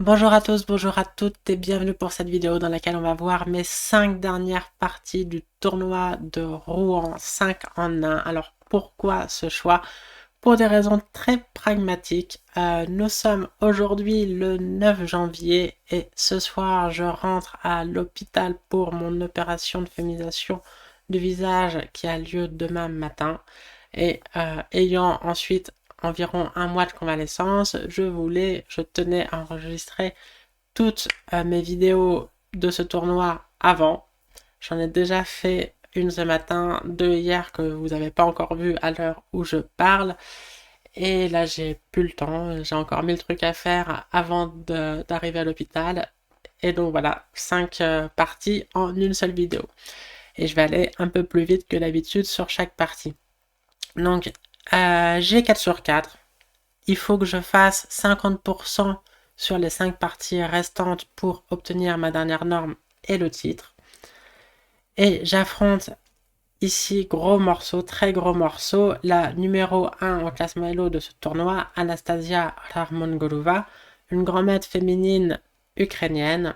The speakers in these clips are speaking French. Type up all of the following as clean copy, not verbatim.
Bonjour à tous, bonjour à toutes et bienvenue pour cette vidéo dans laquelle on va voir mes 5 dernières parties du tournoi de Rouen 5 en 1. Alors pourquoi ce choix? Pour des raisons très pragmatiques. Nous sommes aujourd'hui le 9 janvier et ce soir je rentre à l'hôpital pour mon opération de féminisation du visage qui a lieu demain matin. Et ayant ensuite environ un mois de convalescence, je tenais à enregistrer toutes mes vidéos de ce tournoi avant. J'en ai déjà fait une ce matin, deux hier que vous n'avez pas encore vu à l'heure où je parle. Et là, j'ai plus le temps. J'ai encore 1000 trucs à faire avant d'arriver à l'hôpital. Et donc voilà, 5 parties en une seule vidéo. Et je vais aller un peu plus vite que d'habitude sur chaque partie. Donc, j'ai 4 sur 4. Il faut que je fasse 50% sur les 5 parties restantes pour obtenir ma dernière norme et le titre. Et j'affronte ici, gros morceau, très gros morceau, la numéro 1 au classement Elo de ce tournoi, Anastasia Rahmongolova, une grand maître féminine ukrainienne.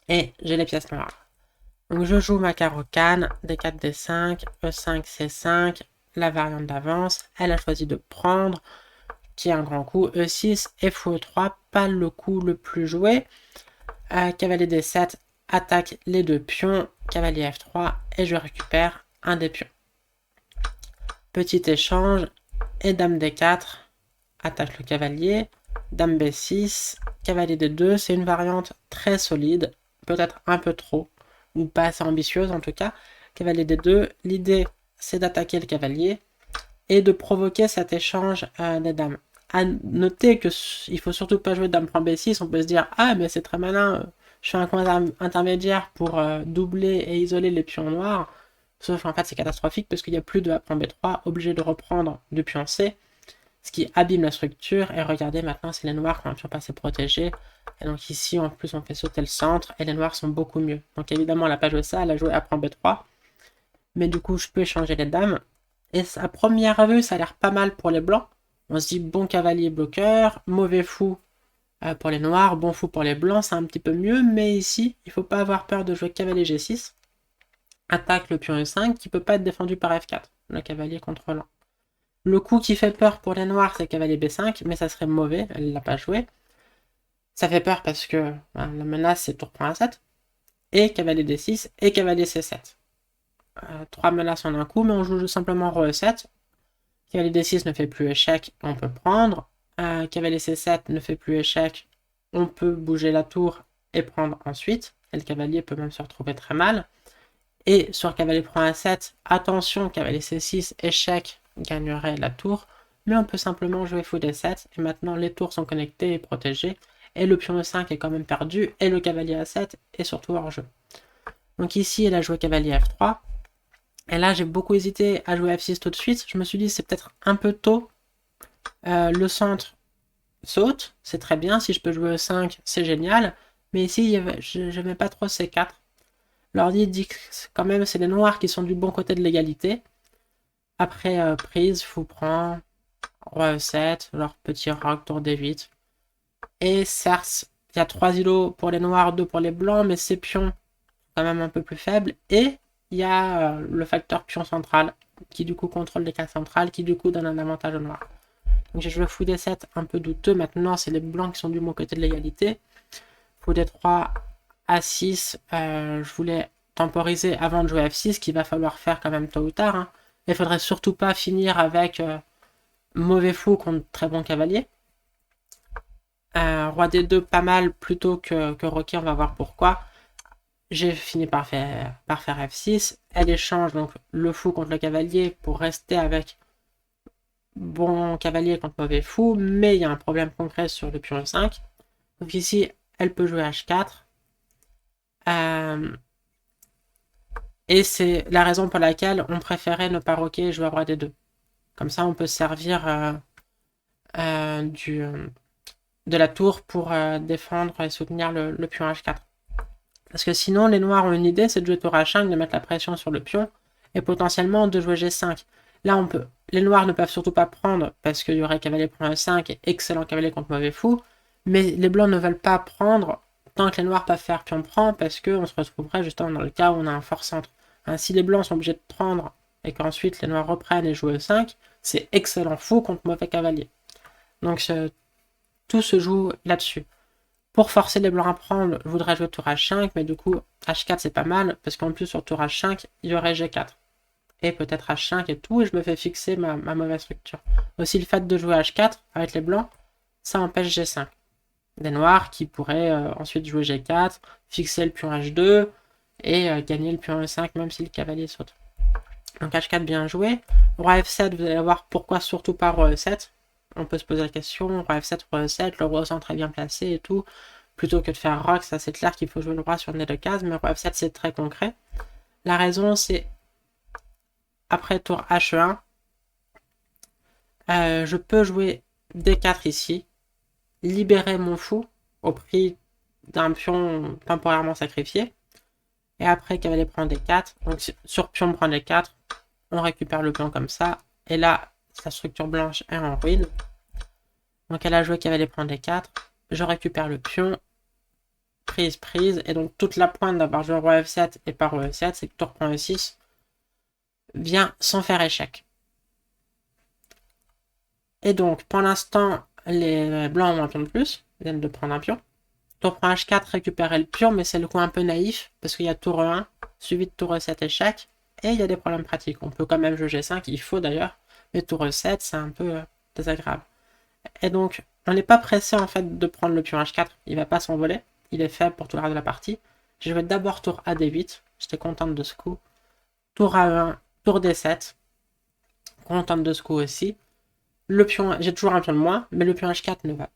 Et j'ai les pièces noires. Donc je joue ma carocane, D4, D5, E5, C5, la variante d'avance. Elle a choisi de prendre, qui est un grand coup, E6 et Fou E3, pas le coup le plus joué. Cavalier D7 attaque les deux pions, cavalier F3 et je récupère un des pions. Petit échange et dame D4 attaque le cavalier, dame B6, cavalier D2, c'est une variante très solide, peut-être un peu trop, ou pas assez ambitieuse en tout cas. Cavalier D2, l'idée c'est d'attaquer le cavalier et de provoquer cet échange des dames. À noter que il faut surtout pas jouer dame prend B6, on peut se dire ah mais c'est très malin, je fais un coin intermédiaire pour doubler et isoler les pions noirs. Sauf qu'en fait c'est catastrophique parce qu'il n'y a plus de A prend B3, obligé de reprendre du pion C, ce qui abîme la structure. Et regardez maintenant c'est les noirs qui n'ont toujours pas assez protégé. Et donc ici en plus on fait sauter le centre et les noirs sont beaucoup mieux. Donc évidemment elle n'a pas joué ça, elle a joué A prend B3. Mais du coup je peux échanger les dames. Et à première vue, ça a l'air pas mal pour les blancs. On se dit bon cavalier bloqueur, mauvais fou pour les noirs, bon fou pour les blancs, c'est un petit peu mieux. Mais ici, il faut pas avoir peur de jouer cavalier G6. Attaque le pion E5 qui peut pas être défendu par F4, le cavalier contrôlant. Le coup qui fait peur pour les noirs, c'est cavalier B5, mais ça serait mauvais, elle l'a pas joué. Ça fait peur parce que la menace c'est tour prend A7, et cavalier D6, et cavalier C7. Trois menaces en un coup, mais on joue simplement roi E7. Cavalier D6 ne fait plus échec, on peut prendre. Cavalier C7 ne fait plus échec, on peut bouger la tour et prendre ensuite. Et le cavalier peut même se retrouver très mal. Et sur cavalier prend A7, attention, cavalier C6, échec, gagnerait la tour. Mais on peut simplement jouer fou D7. Et maintenant, les tours sont connectées et protégées. Et le pion E5 est quand même perdu. Et le cavalier A7 est surtout hors jeu. Donc ici, elle a joué cavalier F3. Et là, j'ai beaucoup hésité à jouer F6 tout de suite. Je me suis dit, c'est peut-être un peu tôt. Le centre saute, c'est très bien. Si je peux jouer E5, c'est génial. Mais ici, je n'aimais pas trop C4. L'ordi dit que quand même, c'est les noirs qui sont du bon côté de l'égalité. Après prise, fou prend, roi E7, leur petit roc, tour D8. Et certes, il y a 3 îlots pour les noirs, 2 pour les blancs, mais ces pions quand même un peu plus faibles. Et il y a le facteur pion central, qui du coup contrôle les cases centrales, qui du coup donne un avantage aux noirs. Donc j'ai joué fou D7 un peu douteux, maintenant c'est les blancs qui sont du bon côté de l'égalité. Fou D3, A6, je voulais temporiser avant de jouer F6, qu'il va falloir faire quand même tôt ou tard. Hein. Il faudrait surtout pas finir avec mauvais fou contre très bon cavalier. Roi D2 pas mal plutôt que roquet, on va voir pourquoi. J'ai fini par faire F6. Elle échange donc le fou contre le cavalier pour rester avec bon cavalier contre mauvais fou, mais il y a un problème concret sur le pion E5. Donc ici, elle peut jouer H4. Et c'est la raison pour laquelle on préférait ne pas roquer et jouer roi D2. Comme ça, on peut servir de la tour pour défendre et soutenir le pion H4. Parce que sinon, les noirs ont une idée, c'est de jouer tour H5, de mettre la pression sur le pion, et potentiellement de jouer G5. Là, on peut. Les noirs ne peuvent surtout pas prendre, parce qu'il y aurait cavalier prend E5 et excellent cavalier contre mauvais fou. Mais les blancs ne veulent pas prendre tant que les noirs peuvent faire pion prend, parce qu'on se retrouverait justement dans le cas où on a un fort centre. Hein, si les blancs sont obligés de prendre et qu'ensuite les noirs reprennent et jouent E5, c'est excellent fou contre mauvais cavalier. Donc tout se joue là-dessus. Pour forcer les blancs à prendre, je voudrais jouer tour H5, mais du coup H4 c'est pas mal, parce qu'en plus sur tour H5, il y aurait G4. Et peut-être H5 et tout, et je me fais fixer ma mauvaise structure. Aussi le fait de jouer H4 avec les blancs, ça empêche G5. Des noirs qui pourraient ensuite jouer G4, fixer le pion H2, et gagner le pion E5 même si le cavalier saute. Donc H4 bien joué. Roi F7, vous allez voir pourquoi surtout pas Roi E7. On peut se poser la question, Roi F7, Roi E7, le roi au centre est bien placé et tout. Plutôt que de faire Roc, ça c'est clair qu'il faut jouer le roi sur le nez de case, mais Roi F7 c'est très concret. La raison c'est, après tour H1, je peux jouer D4 ici, libérer mon fou au prix d'un pion temporairement sacrifié. Et après cavalier prend D4, donc sur pion prend D4, on récupère le pion comme ça. Et là, sa structure blanche est en ruine. Donc elle a joué cavalier prend D4, je récupère le pion, prise, et donc toute la pointe d'avoir joué roi F7 et pas roi E7, c'est que tour prend E6 vient sans faire échec. Et donc, pour l'instant, les blancs ont un pion de plus, ils viennent de prendre un pion. Tour prend H4, récupérer le pion, mais c'est le coup un peu naïf, parce qu'il y a tour E1, suivi de tour E7 échec, et il y a des problèmes pratiques. On peut quand même jouer G5, il faut d'ailleurs, mais tour E7, c'est un peu désagréable. Et donc, on n'est pas pressé en fait de prendre le pion H4, il va pas s'envoler, il est faible pour tout le reste de la partie. Je vais d'abord tour AD8, j'étais contente de ce coup. Tour A1, tour D7, contente de ce coup aussi. Le pion, j'ai toujours un pion de moins, mais le pion H4 ne va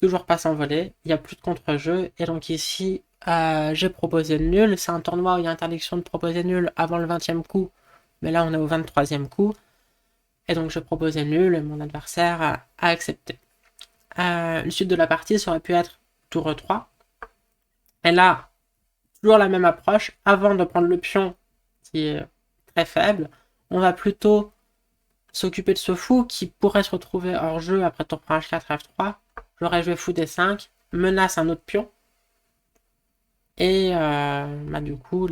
toujours pas s'envoler, il n'y a plus de contre-jeu, et donc ici, j'ai proposé nul, c'est un tournoi où il y a interdiction de proposer nul avant le 20e coup, mais là on est au 23e coup, et donc je proposais nul, et mon adversaire a accepté. Le sud de la partie, ça aurait pu être tour E3, et là, toujours la même approche, avant de prendre le pion, qui est très faible, on va plutôt s'occuper de ce fou qui pourrait se retrouver hors jeu après tour H4, F3. J'aurais joué fou D5, menace un autre pion. Et du coup,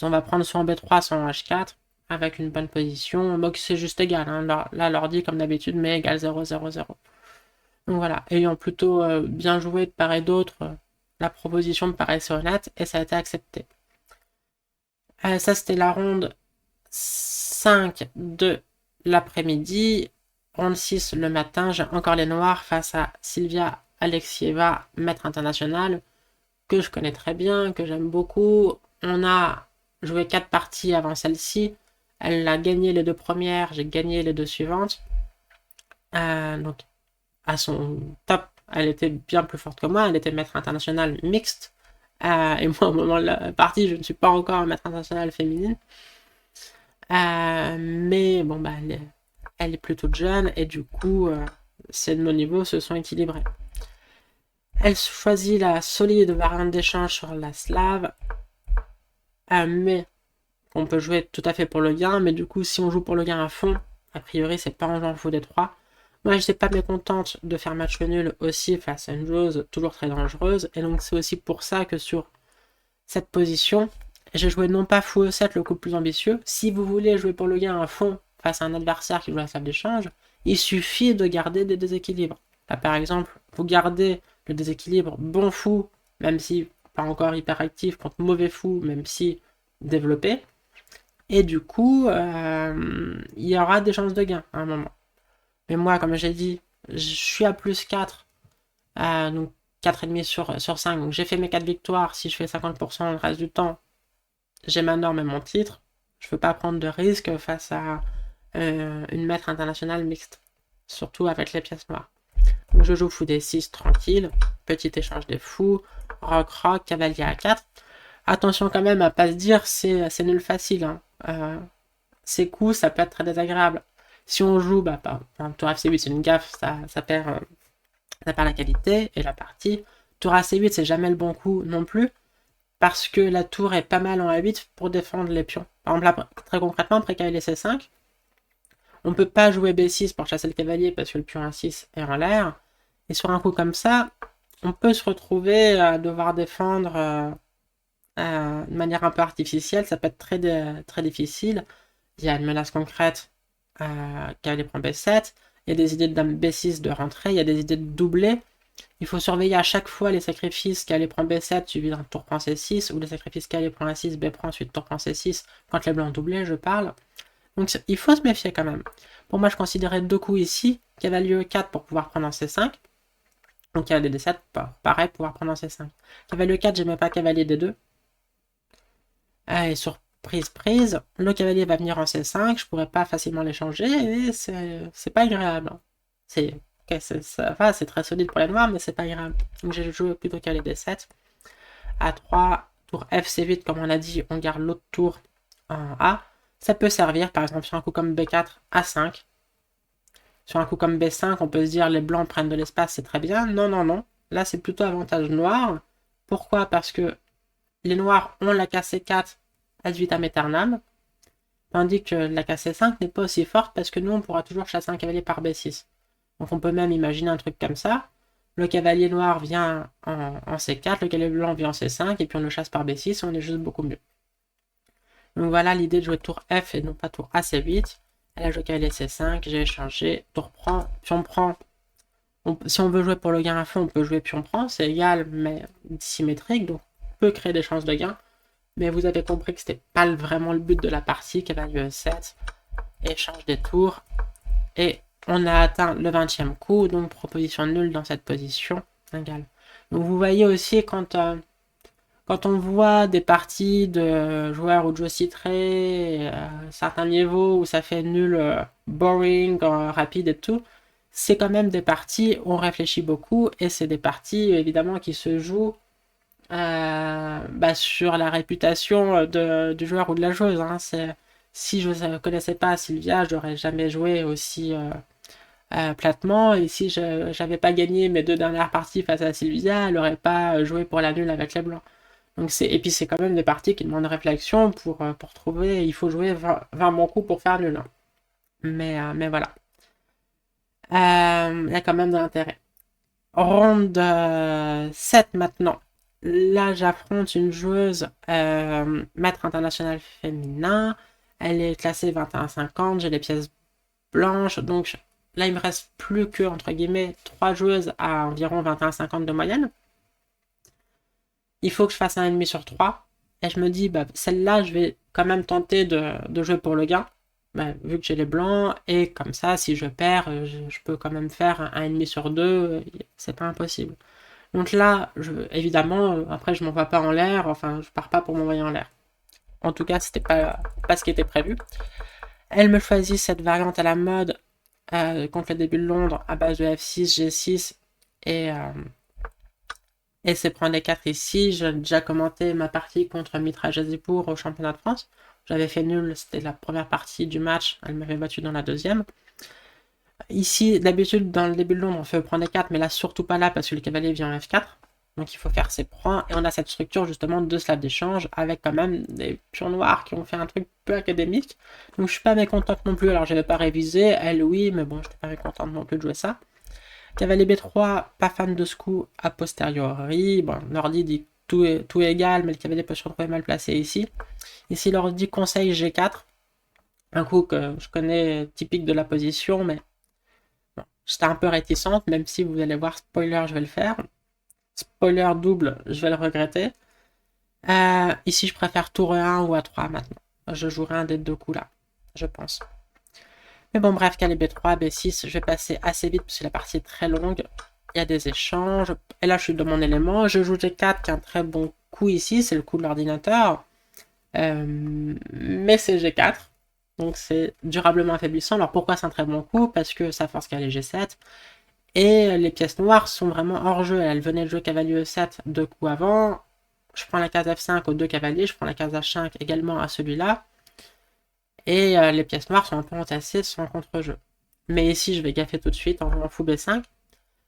on va prendre soit en B3, soit en H4, avec une bonne position. Donc c'est juste égal. Hein. Là, l'ordi, comme d'habitude, mais égal 0, 0, 0. Donc voilà, ayant plutôt bien joué de part et d'autre, la proposition me paraissait honnête et ça a été accepté. Ça, c'était la ronde 5 de l'après-midi. Ronde 6 le matin, j'ai encore les noirs face à Sylvia Alexieva, maître internationale, que je connais très bien, que j'aime beaucoup. On a joué 4 parties avant celle-ci. Elle a gagné les 2 premières, j'ai gagné les 2 suivantes. Donc, à son top, elle était bien plus forte que moi. Elle était maître internationale mixte. Et moi, au moment de la partie, je ne suis pas encore maître internationale féminine. Mais bon, bah, elle est plutôt jeune et du coup, nos niveaux se sont équilibrés. Elle choisit la solide variante d'échange sur la slave, mais on peut jouer tout à fait pour le gain, mais du coup, si on joue pour le gain à fond, a priori, c'est pas en jouant fou des 3. Moi, j'étais pas mécontente de faire match nul aussi face à une joueuse toujours très dangereuse, et donc c'est aussi pour ça que sur cette position, j'ai joué non pas fou E7, le coup le plus ambitieux. Si vous voulez jouer pour le gain à fond face à un adversaire qui joue la slave d'échange, il suffit de garder des déséquilibres. Là, par exemple, vous gardez le déséquilibre bon fou, même si pas encore hyper actif, contre mauvais fou, même si développé. Et du coup, il y aura des chances de gain à un moment. Mais moi, comme j'ai dit, je suis à plus 4, donc 4,5 sur 5. Donc j'ai fait mes 4 victoires. Si je fais 50% le reste du temps, j'ai ma norme et mon titre. Je ne veux pas prendre de risque face à une maître internationale mixte. Surtout avec les pièces noires. Donc je joue fou D6 tranquille. Petit échange des fous. Roc, roc, cavalier A4. Attention quand même à pas se dire c'est nul facile. Hein. Ces coups, ça peut être très désagréable. Si on joue, tour F8, c'est une gaffe, ça perd la qualité et la partie. Tour AC8, c'est jamais le bon coup non plus, parce que la tour est pas mal en A8 pour défendre les pions. Par exemple, là, très concrètement, après cavalier C5, on peut pas jouer B6 pour chasser le cavalier parce que le pion A6 est en l'air. Et sur un coup comme ça, on peut se retrouver à devoir défendre de manière un peu artificielle. Ça peut être très difficile. Il y a une menace concrète, cavalier prend B7. Il y a des idées de dame B6 de rentrer. Il y a des idées de doubler. Il faut surveiller à chaque fois les sacrifices cavalier prend B7 suivi d'un tour prend C6 ou les sacrifices cavalier prend A6, B prend ensuite tour prend C6 quand les blancs doublés, je parle. Donc il faut se méfier quand même. Pour moi, je considérais deux coups ici. Cavalier E4 pour pouvoir prendre en C5. Donc cavalier D7, pareil, pouvoir prendre en C5. Cavalier E4, j'aimais pas cavalier D2. Et surprise prise, le cavalier va venir en C5, je pourrais pas facilement l'échanger et c'est pas agréable. C'est okay, ça va, c'est très solide pour les noirs, mais c'est pas agréable. Donc j'ai joué plutôt cavalier D7. A3, tour F C8, comme on a dit, on garde l'autre tour en A. Ça peut servir, par exemple, sur un coup comme B4, A5. Sur un coup comme B5, on peut se dire les blancs prennent de l'espace, c'est très bien. Non, non, non. Là, c'est plutôt avantage noir. Pourquoi? Parce que les noirs ont la case C4 ad vitam aeternam, tandis que la case C5 n'est pas aussi forte parce que nous, on pourra toujours chasser un cavalier par B6. Donc on peut même imaginer un truc comme ça. Le cavalier noir vient en C4, le cavalier blanc vient en C5, et puis on le chasse par B6, et on est juste beaucoup mieux. Donc voilà l'idée de jouer tour F et non pas tour AC8. Elle a joué cavalier C5, j'ai échangé, tour prend, pion prend. Si on veut jouer pour le gain à fond, on peut jouer pion prend, c'est égal, mais symétrique, donc on peut créer des chances de gain. Mais vous avez compris que c'était pas vraiment le but de la partie, cavalier E7, échange des tours, et on a atteint le 20e coup, donc proposition nulle dans cette position, égale. Donc vous voyez aussi quand on voit des parties de joueurs ou de joueurs citrés, certains niveaux où ça fait nul, boring, rapide et tout, c'est quand même des parties où on réfléchit beaucoup et c'est des parties évidemment qui se jouent sur la réputation du joueur ou de la joueuse. Hein. Si je ne connaissais pas Sylvia, je n'aurais jamais joué aussi platement. Et si je n'avais pas gagné mes deux dernières parties face à Sylvia, elle n'aurait pas joué pour la nulle avec les blancs. Donc et puis c'est quand même des parties qui demandent réflexion pour trouver. Il faut jouer 20 bons coups pour faire nul. Hein. Mais voilà. Il y a quand même de l'intérêt. Ronde 7 maintenant. Là, j'affronte une joueuse maître international féminin. Elle est classée 21-50. J'ai les pièces blanches. Donc là, il me reste plus que, entre guillemets, 3 joueuses à environ 21-50 de moyenne. Il faut que je fasse un ennemi sur 3. Et je me dis, celle-là, je vais quand même tenter de jouer pour le gain. Vu que j'ai les blancs. Et comme ça, si je perds, je peux quand même faire un ennemi sur 2. C'est pas impossible. Donc là, évidemment, après, je m'envoie pas en l'air. Enfin, je pars pas pour m'envoyer en l'air. En tout cas, c'était pas ce qui était prévu. Elle me choisit cette variante à la mode contre le début de Londres à base de F6, G6 et c'est prendre les 4 ici. J'ai déjà commenté ma partie contre Mitra Jazipour au championnat de France. J'avais fait nul, c'était la première partie du match. Elle m'avait battu dans la deuxième. Ici, d'habitude, dans le début de Londres, on fait prendre les 4, mais là, surtout pas là, parce que le cavalier vient en F4. Donc il faut faire ses points. Et on a cette structure, justement, de slab d'échange, avec quand même des pions noirs qui ont fait un truc peu académique. Donc je suis pas mécontente non plus. Alors, j'avais pas révisé. Elle, oui, mais bon, je n'étais pas mécontente non plus de jouer ça. Cavalier B3, pas fan de ce coup a posteriori. Bon, l'ordi dit tout est égal, mais le cavalier peut se retrouver mal placé ici. Ici, l'ordi conseille G4. Un coup que je connais typique de la position, mais bon, j'étais un peu réticente, même si vous allez voir, spoiler, je vais le faire. Spoiler double, je vais le regretter. Ici, je préfère tour E1 ou A3 maintenant. Je jouerai un des deux coups là, je pense. Mais bon, bref, cavalier B3, B6, je vais passer assez vite parce que la partie est très longue. Il y a des échanges. Et là, je suis de mon élément. Je joue G4, qui est un très bon coup ici. C'est le coup de l'ordinateur. Mais c'est G4. Donc c'est durablement affaiblissant. Alors pourquoi c'est un très bon coup? Parce que ça force cavalier G7. Et les pièces noires sont vraiment hors jeu. Elles venaient de jouer cavalier E7 deux coups avant. Je prends la case F5 aux deux cavaliers. Je prends la case H5 également à celui-là. Et les pièces noires sont un peu entassées sans contre-jeu. Mais ici, je vais gaffer tout de suite en jouant fou B5.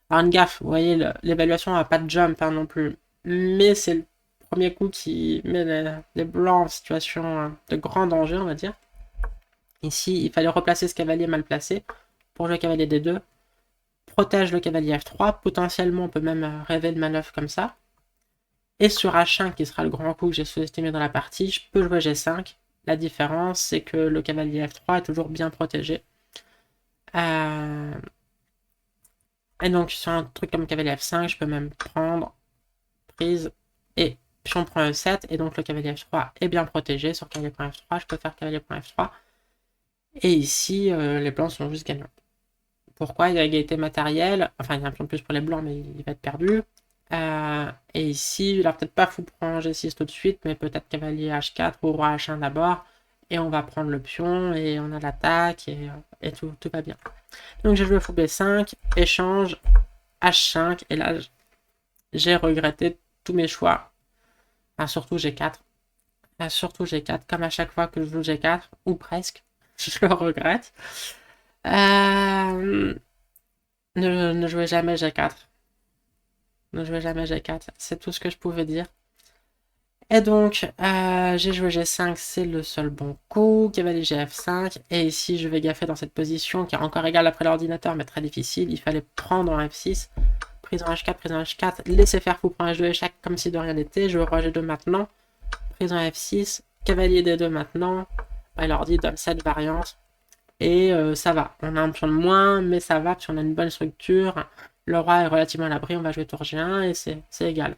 Alors une gaffe, vous voyez, l'évaluation n'a pas de jump non plus. Mais c'est le premier coup qui met les blancs en situation de grand danger, on va dire. Ici, il fallait replacer ce cavalier mal placé pour jouer cavalier D2. protège le cavalier F3. Potentiellement, on peut même rêver de manœuvre comme ça. Et sur H5, qui sera le grand coup que j'ai sous-estimé dans la partie, je peux jouer G5. La différence, c'est que le cavalier F3 est toujours bien protégé. Et donc, sur un truc comme cavalier F5, je peux même prendre prise et pion prend E7. Et donc, le cavalier F3 est bien protégé. Sur cavalier prend F3, je peux faire cavalier prend F3. Et ici, les blancs sont juste gagnants. Pourquoi? Il y a égalité matérielle. Enfin, il y a un pion de plus pour les blancs, mais il va être perdu. Et ici, il a peut-être pas fou prendre G6 tout de suite, mais peut-être cavalier H4 ou roi H1 d'abord. Et on va prendre le pion, et on a l'attaque, et tout va bien. Donc j'ai joué fou B5, échange, H5, et là, j'ai regretté tous mes choix. Surtout G4. Surtout G4, comme à chaque fois que je joue G4, ou presque, je le regrette. Ne jouez jamais G4. Ne jouez jamais G4, c'est tout ce que je pouvais dire. Et donc, j'ai joué G5, c'est le seul bon coup. Cavalier Gf5, et ici je vais gaffer dans cette position qui est encore égale après l'ordinateur, mais très difficile. Il fallait prendre en F6, prise en H4, prise en H4, laisser faire fou prend H2 échec comme si de rien n'était. Je roi G2 maintenant, prise en F6, cavalier D2 maintenant. Elle leur dit donne cette variante. Et ça va, on a un pion de moins, mais ça va, puis on a une bonne structure. Le roi est relativement à l'abri, on va jouer tour G1 et c'est égal.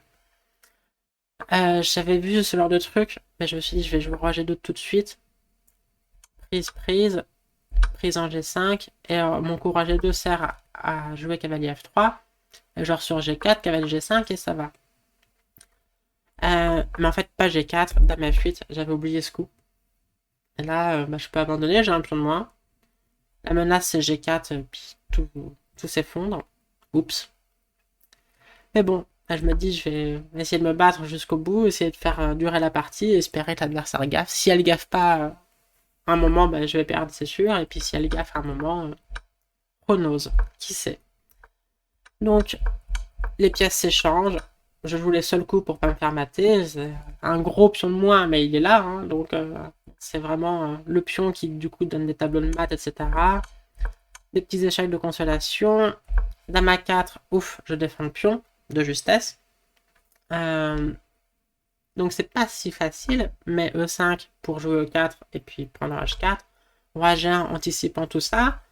J'avais vu ce genre de truc, mais je me suis dit je vais jouer roi G2 tout de suite. Prise, prise en G5, et mon coup roi G2 sert à jouer cavalier F3, et genre sur G4, cavalier G5, et ça va. Mais en fait, pas G4, dame F8, j'avais oublié ce coup. Et là, je peux abandonner, j'ai un pion de moins. La menace c'est G4, puis tout s'effondre. Oups. Mais bon, là, je me dis, je vais essayer de me battre jusqu'au bout, essayer de faire durer la partie, et espérer que l'adversaire gaffe. Si elle gaffe pas à un moment, je vais perdre, c'est sûr. Et puis si elle gaffe à un moment, who knows, qui sait. Donc, les pièces s'échangent. Je joue les seuls coups pour pas me faire mater. C'est un gros pion de moins, mais il est là. Hein, donc, c'est vraiment le pion qui, du coup, donne des tableaux de maths, etc. Des petits échecs de consolation. Dame A4, ouf, je défends le pion de justesse. Donc c'est pas si facile, mais E5 pour jouer E4 et puis prendre H4. Roi G1 anticipant tout ça.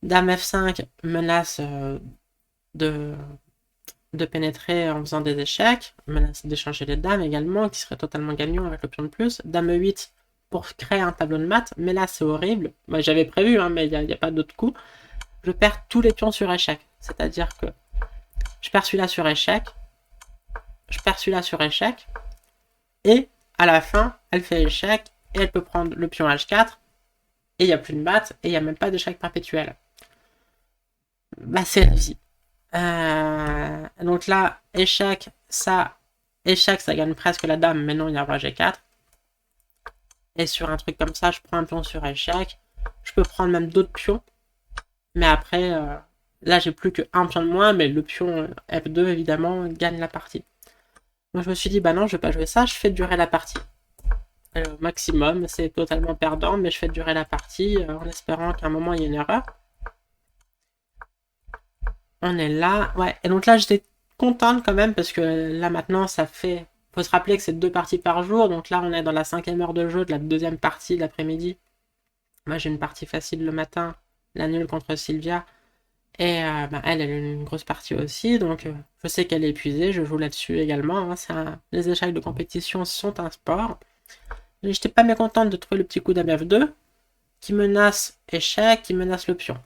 Dame F5 menace de pénétrer en faisant des échecs. Menace d'échanger les dames également, qui serait totalement gagnant avec le pion de plus. Dame E8 pour créer un tableau de maths, mais là c'est horrible. J'avais prévu, hein, mais il n'y a pas d'autre coup. Je perds tous les pions sur échec. C'est-à-dire que je perds celui-là sur échec, je perds celui-là sur échec, et à la fin, elle fait échec, et elle peut prendre le pion H4, et il n'y a plus de maths, et il n'y a même pas d'échec perpétuel. C'est la vie. Donc là, échec, ça gagne presque la dame, mais non, il y a roi G4. Et sur un truc comme ça, je prends un pion sur échec. Je peux prendre même d'autres pions, mais après, là, j'ai plus qu'un pion de moins, mais le pion F2, évidemment, gagne la partie. Donc je me suis dit, non, je vais pas jouer ça, je fais durer la partie. Le maximum, c'est totalement perdant, mais je fais durer la partie en espérant qu'à un moment, il y ait une erreur. On est là, ouais. Et donc là, j'étais contente quand même, parce que là, maintenant, ça fait... Faut se rappeler que c'est 2 parties par jour, donc là, on est dans la 5e heure de jeu de la 2e partie de l'après-midi. Moi, j'ai une partie facile le matin, la nulle contre Sylvia. Et elle a une grosse partie aussi, donc je sais qu'elle est épuisée, je joue là-dessus également. Hein, les échecs de compétition sont un sport. J'étais pas mécontente de trouver le petit coup dame F2, qui menace échec, qui menace le pion.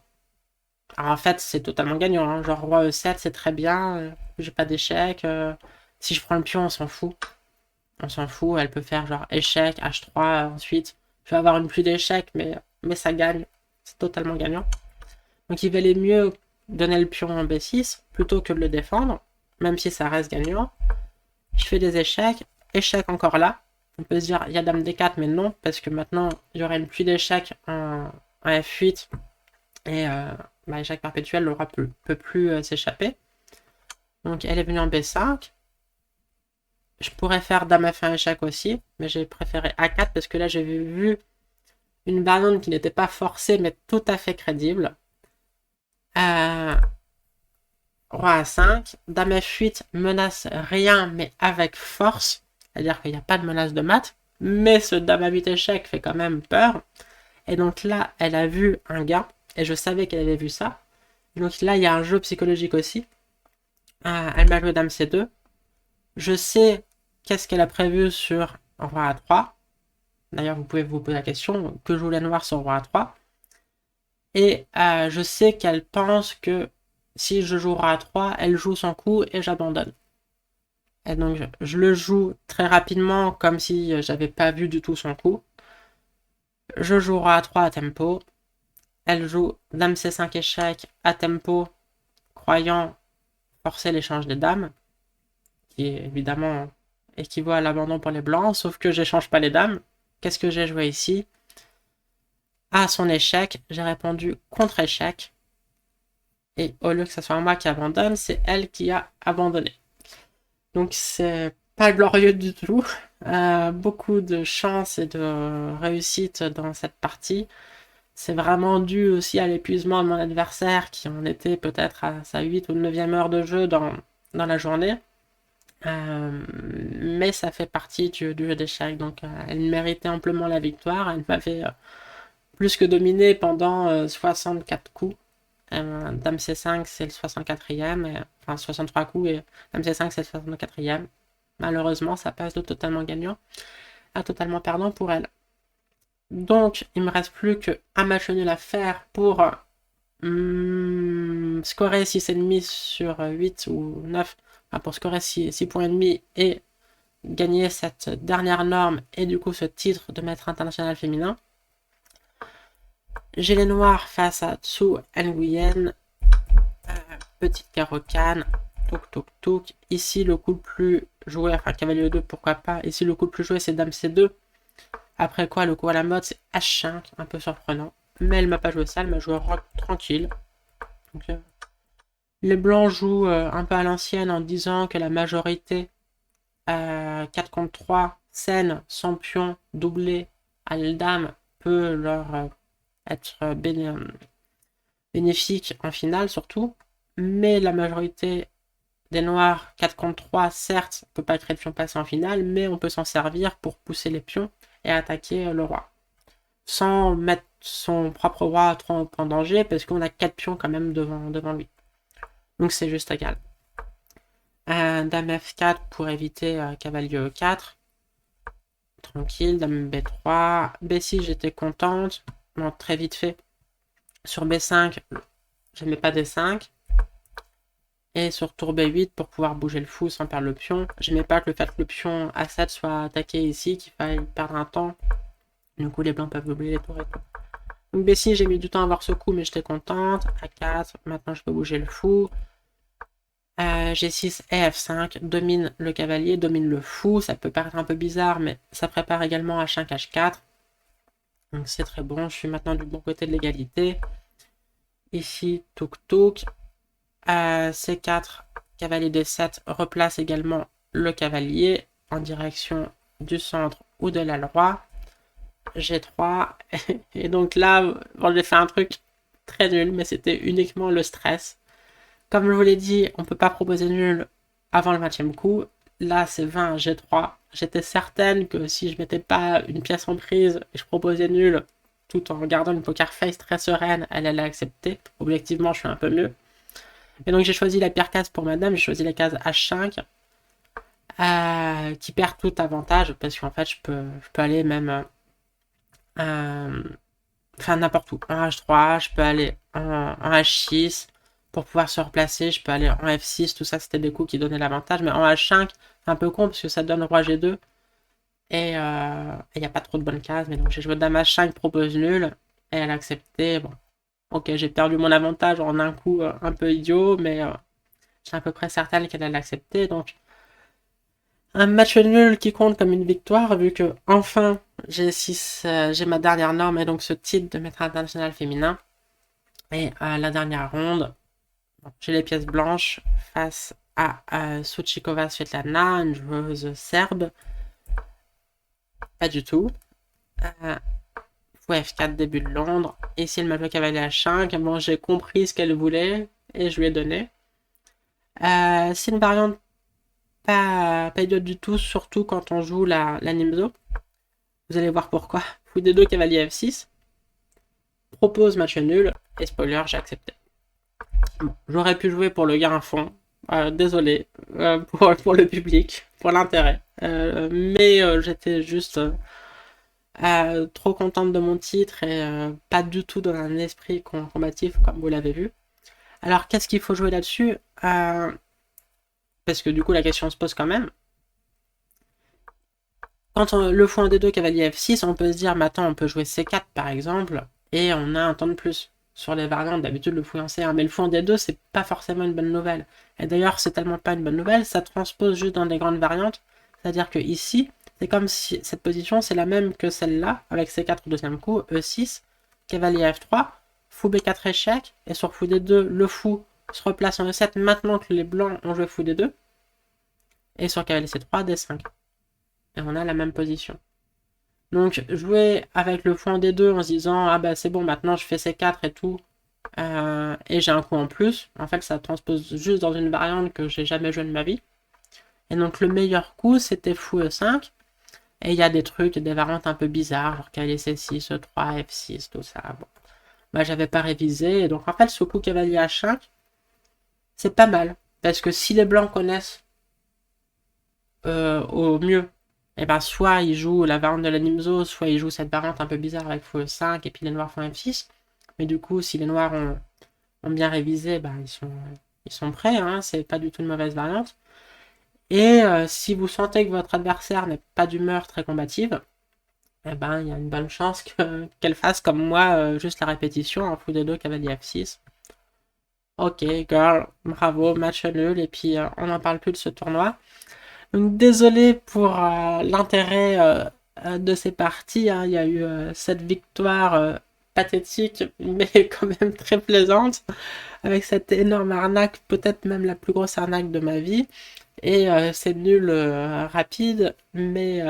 Alors en fait, c'est totalement gagnant, hein. Genre roi E7, c'est très bien, j'ai pas d'échec. Si je prends le pion, on s'en fout. On s'en fout, elle peut faire genre échec, H3, ensuite. Je vais avoir une pluie d'échecs, mais ça gagne. C'est totalement gagnant. Donc il valait mieux donner le pion en B6 plutôt que de le défendre, même si ça reste gagnant. Je fais des échecs, échec encore là. On peut se dire il y a dame D4, mais non, parce que maintenant il y aurait une pluie d'échecs en F8 et échec perpétuel, le roi peut plus s'échapper. Donc elle est venue en B5. Je pourrais faire dame F1 échec aussi, mais j'ai préféré A4 parce que là j'ai vu une variante qui n'était pas forcée mais tout à fait crédible. Roi A5, dame F8 menace rien mais avec force, c'est-à-dire qu'il n'y a pas de menace de mat, mais ce dame A8 échec fait quand même peur. Et donc là, elle a vu un gars, et je savais qu'elle avait vu ça. Donc là, il y a un jeu psychologique aussi. Elle m'a joué dame C2. Je sais qu'est-ce qu'elle a prévu sur roi A3. D'ailleurs, vous pouvez vous poser la question, que joue la noire sur roi A3? Et je sais qu'elle pense que si je joue roi A3, elle joue son coup et j'abandonne. Et donc je le joue très rapidement comme si j'avais pas vu du tout son coup. Je joue roi A3 à tempo. Elle joue dame C5 échec à tempo, croyant forcer l'échange des dames, qui évidemment équivaut à l'abandon pour les blancs, sauf que j'échange pas les dames. Qu'est-ce que j'ai joué ici? À son échec, j'ai répondu contre-échec. Et au lieu que ce soit moi qui abandonne, c'est elle qui a abandonné. Donc c'est pas glorieux du tout. Beaucoup de chance et de réussite dans cette partie. C'est vraiment dû aussi à l'épuisement de mon adversaire qui en était peut-être à sa 8 ou 9e heure de jeu dans la journée. Mais ça fait partie du jeu d'échecs. Donc elle méritait amplement la victoire. Elle m'avait plus que dominé pendant 64 coups. Dame C5 c'est le 64e, enfin 63 coups, et Dame C5 c'est le 64e. Malheureusement, ça passe de totalement gagnant à totalement perdant pour elle. Donc, il me reste plus qu'un match nul à faire pour scorer 6,5 sur 8 ou 9, enfin pour scorer 6 points et demi et gagner cette dernière norme et du coup ce titre de maître international féminin. J'ai les noirs face à Tsu Nguyen, petite carocane, touk touk touk. Ici le coup le plus joué, enfin cavalier 2 pourquoi pas, ici le coup le plus joué c'est dame C2. Après quoi, le coup à la mode, c'est H5, un peu surprenant. Mais elle m'a pas joué ça, elle m'a joué rock tranquille. Donc, les blancs jouent un peu à l'ancienne en disant que la majorité 4 contre 3, scène, sans pion, doublé à la dame peut leur être bénéfique en finale surtout. Mais la majorité des noirs 4 contre 3, certes, on peut pas créer de pion passé en finale, mais on peut s'en servir pour pousser les pions et attaquer le roi. Sans mettre son propre roi trop en danger, parce qu'on a 4 pions quand même devant lui. Donc c'est juste égal. Dame F4 pour éviter cavalier E4. Tranquille, dame B3. B6, j'étais contente. Bon, très vite fait. Sur B5, je ne mets pas D5. Et sur tour B8, pour pouvoir bouger le fou sans perdre le pion. Je mets pas que le fait que le pion A7 soit attaqué ici, qu'il faille perdre un temps. Du coup, les blancs peuvent doubler les tours et tout. Donc B6, j'ai mis du temps à voir ce coup, mais j'étais contente. A4, maintenant je peux bouger le fou. G6 et F5, domine le cavalier, domine le fou. Ça peut paraître un peu bizarre, mais ça prépare également H5, H4. Donc c'est très bon, je suis maintenant du bon côté de l'égalité. Ici, touk touk. C4, cavalier D7, replace également le cavalier en direction du centre ou de l'aile roi. G3. Et donc là, bon, j'ai fait un truc très nul, mais c'était uniquement le stress. Comme je vous l'ai dit, on peut pas proposer nul avant le 20e coup. Là, c'est 20 G3. J'étais certaine que si je mettais pas une pièce en prise et je proposais nul, tout en gardant une poker face très sereine, elle allait accepter. Objectivement, je suis un peu mieux. Et donc j'ai choisi la pire case pour madame, j'ai choisi la case H5, qui perd tout avantage, parce qu'en fait, je peux aller même... enfin, n'importe où. En H3, je peux aller en H6, pour pouvoir se replacer, je peux aller en F6, tout ça c'était des coups qui donnaient l'avantage, mais en H5, c'est un peu con parce que ça donne roi G2, et il n'y a pas trop de bonnes cases, mais donc j'ai joué dame H5, propose nul, et elle a accepté, bon, ok, j'ai perdu mon avantage en un coup un peu idiot, mais j'étais à peu près certaine qu'elle allait accepter, donc un match nul qui compte comme une victoire, vu que enfin j'ai ma dernière norme, et donc ce titre de maître international féminin, et la dernière ronde, j'ai les pièces blanches face à Suchikova Svetlana, une joueuse serbe. Pas du tout. Fou F4, début de Londres. Ici, elle m'a joué cavalier H5. Bon, j'ai compris ce qu'elle voulait et je lui ai donné. C'est une variante pas idiote du tout, surtout quand on joue la Nimzo. Vous allez voir pourquoi. Fou des deux cavalier F6, propose match nul, et spoiler, j'ai accepté. Bon, j'aurais pu jouer pour le gain à fond, désolé pour le public, pour l'intérêt. Mais j'étais juste trop contente de mon titre et pas du tout dans un esprit combatif comme vous l'avez vu. Alors qu'est-ce qu'il faut jouer là-dessus parce que du coup la question se pose quand même. Quand le fou en D2 cavalier F6, on peut se dire, mais attends, on peut jouer C4 par exemple, et on a un temps de plus. Sur les variantes, d'habitude le fou en C1, mais le fou en D2, c'est pas forcément une bonne nouvelle. Et d'ailleurs, c'est tellement pas une bonne nouvelle, ça transpose juste dans des grandes variantes. C'est-à-dire que ici, c'est comme si cette position, c'est la même que celle-là, avec C4 au deuxième coup, E6, cavalier F3, fou B4 échec, et sur fou D2, le fou se replace en E7 maintenant que les blancs ont joué fou D2, et sur cavalier C3, D5. Et on a la même position. Donc jouer avec le fou en D2 en se disant ah bah c'est bon maintenant je fais C4 et tout et j'ai un coup en plus, en fait ça transpose juste dans une variante que j'ai jamais joué de ma vie. Et donc le meilleur coup c'était fou E5 et il y a des trucs, des variantes un peu bizarres, genre cavalier C6, E3, F6, tout ça. Bon. Bah j'avais pas révisé et donc en fait ce coup cavalier H5 c'est pas mal parce que si les blancs connaissent au mieux et ben soit ils jouent la variante de la Nimzo, soit ils jouent cette variante un peu bizarre avec fou E5 et puis les noirs font F6. Mais du coup, si les noirs ont bien révisé, ben ils sont prêts, hein, c'est pas du tout une mauvaise variante. Et si vous sentez que votre adversaire n'est pas d'humeur très combative, eh ben il y a une bonne chance qu'elle fasse comme moi, juste la répétition, un fou D2 cavalier F6. Ok, girl, bravo, match nul, et puis on n'en parle plus de ce tournoi. Donc désolé pour l'intérêt de ces parties, hein. Il y a eu cette victoire pathétique, mais quand même très plaisante, avec cette énorme arnaque, peut-être même la plus grosse arnaque de ma vie. Et c'est nul rapide, mais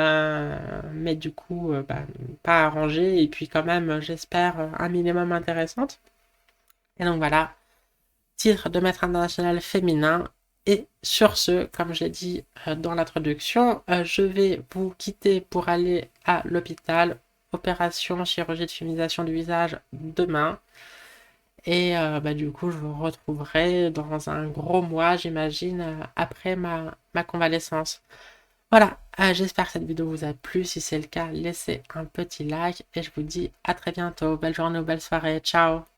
du coup, bah, pas arrangé, et puis quand même, j'espère, un minimum intéressante. Et donc voilà, titre de maître international féminin. Et sur ce, comme j'ai dit dans l'introduction, je vais vous quitter pour aller à l'hôpital. Opération chirurgie de féminisation du visage demain. Et bah, du coup, je vous retrouverai dans un gros mois, j'imagine, après ma convalescence. Voilà, j'espère que cette vidéo vous a plu. Si c'est le cas, laissez un petit like. Et je vous dis à très bientôt. Belle journée ou belle soirée. Ciao!